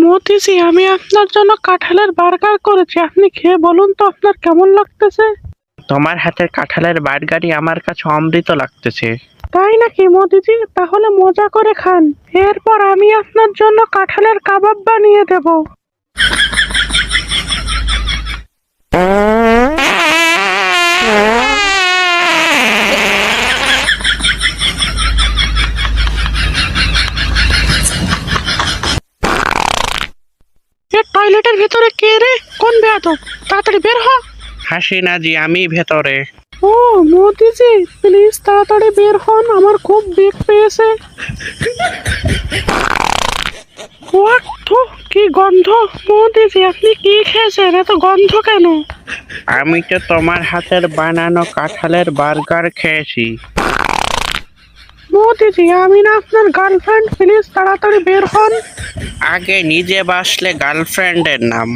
মোদিজি, আমি আপনার জন্য কাঁঠালের বার্গার করেছি। আপনি খেয়ে বলুন তো আপনার কেমন লাগতেছে। তোমার হাতের কাঁঠালের বার্গারই আমার কাছে অমৃত লাগতেছে। তাই নাকি মোদিজি? তাহলে মজা করে খান। এরপর আমি আপনার জন্য কাঁঠালের কাবাব বানিয়ে দেব। এ টয়লেটের ভিতরে কে রে? কোন বেয়াদব? তাড়াতাড়ি বের হ। হাসিনা জি, আমি ভেতরে। ও মোদিজি, প্লিজ তাড়াতাড়ি বের হন, আমার খুব বেগ পেয়েছে। হোয়াট, থু, কি গন্ধ! মোদিজি, আপনি কি খেয়েছেন? এত গন্ধ কেন? আমি তো তোমার হাতের বানানো কাঁঠালের বার্গার খেয়েছি। মোদিজি, আমি না আপনার গার্লফ্রেন্ড, প্লিজ তাড়াতাড়ি বের হন। আগে নিজে বাসলে গার্লফ্রেন্ডের নাম।